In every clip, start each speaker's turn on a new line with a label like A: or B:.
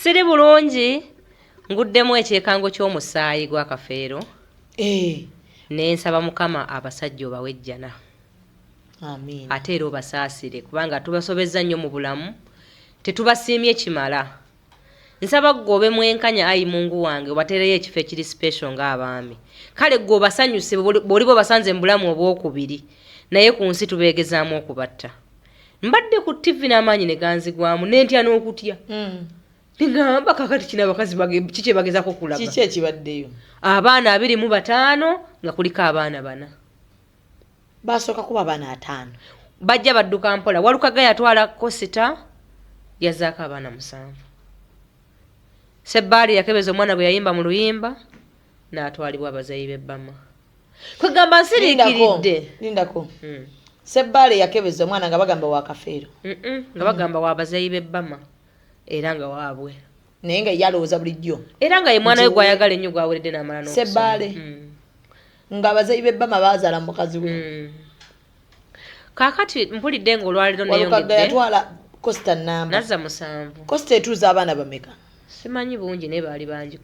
A: Siri bulungi nguddemu ekyekango ky'omusaayi gwa kafeero. Nensaba Mukama abasajja obawejjana.
B: Amin.
A: Ate era obasaasire kubanga tubasobezza nnyo mu bulamu tetubasiimye kimala. Nsaba ggobe mwenkanya ayi Mungu wange obatereyo ekifo ekiri special ng'abaami. Kale gwe obasanyuse bw'oliba obasanze mu bulamu obwokubiri naye ku nsi tubeegezaamu okubatta. Mbadde ku TV n'amaanyi ne ganzigwamu n'entya n'okutya. Ngamba kakati kino abakazi kiki bagezako kulaga.
B: Kiki ekibaddeyo?
A: Abaana 25 nga kuliko abaana 4.
B: Basooka kuba abaana 5.
A: Bajja badduka mpola. Walukaga yatwala kosita yazaako abaana 7. Sebbaali yakebeza omwana bwe yayimba mu luyimba n'atwalibwa abazayi b'ebbama. Kwegamba nsiriikiridde.
B: Lindako. Sebbaali yakebeza omwana nga bagamba wa kafeero.
A: Nga bagamba wa abazayi b'ebbama. Era nga waabwe.
B: Naye nga yalowooza bulijjo.
A: Era nga ye mwana we gw'ayagala ennyo gwaweredde n'amala n'okusoma.
B: Sebbaale. Nga abazayi b'ebbama bazaala mukazi we.
A: Kaakati mpulidde ng'olwaliro
B: neeyongedde. Walukaga yatwala kosita nnamba.
A: Nazza 7.
B: Kosita etuuza abaana bameka?
A: Simanyi bungi naye baali bangi.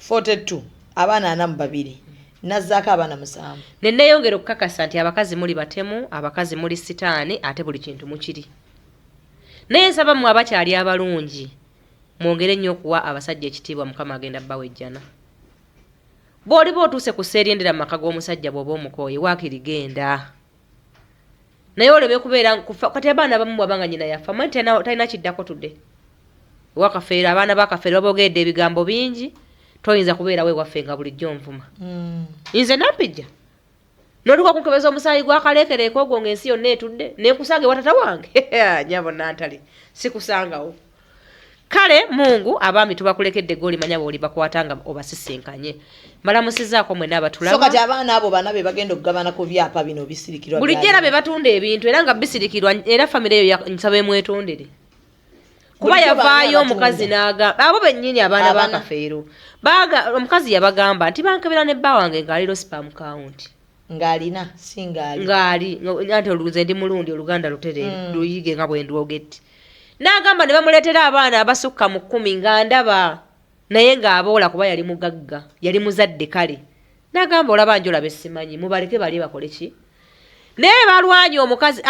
B: 42 abaana 42. Nazzaako abaana 7.
A: Ne neeyongera okukakasa nti abakazi muli batemu, abakazi muli sitaani ate buli kintu mukiri. Naye nsaba mmwe abakyali abalungi mwongere nnyo okuwa abasajja ekitiibwa Mukama agenda bawejjana. Bw'oliba otuuse ku seerindera mu maka g'omusajja bw'oba omukooye waakiri genda. Naye oleme kubeera kati abaana abamu bw'abanga nnyina yafa manyi talina kiddako tudde. Wakafeero abaana bakafeero baboogedde ebigambo bingi toyinza kubeera we waffe nga bulijjo nvuma. Nze nampijja. N'oluka kunkebeza omusaayi gw'akaleekereeko ogwo ng'ensi yonna etudde neekusanga ewa tata wange. Nyabo nantali sikusangawo. Kale Mungu abaami tubakulekedde g'olimanya bw'oli bakwatanga obasisinkanye. Malamusizaako mwenna abatulaba.
B: So kati abaana abo bana be bagenda okugabana ku byapa bino bisirikirwa.
A: Bulijjo era be batunda ebintu era nga bisirikirwa era famire eyo nsaba emwetondere. Kuba yavaayo omukazi n'agamba abo bennyini abaana bakafeero. Omukazi yabagamba nti bankebera ne bba wange ng'aliro spam count.
B: Ng'alina si ng'ali.
A: Ng'ali nti oluze ndi mulundi oluganda lutere luyige nga bwe ndwogedde. N'agamba ne bamuleetera abaana abasukka mu 10 nga ndaba naye ng'aboola kuba yali mugagga yali muzadde kale. N'agamba olaba njolabe simanyi mubaleke bali bakole ki? Naye balwanye omukazi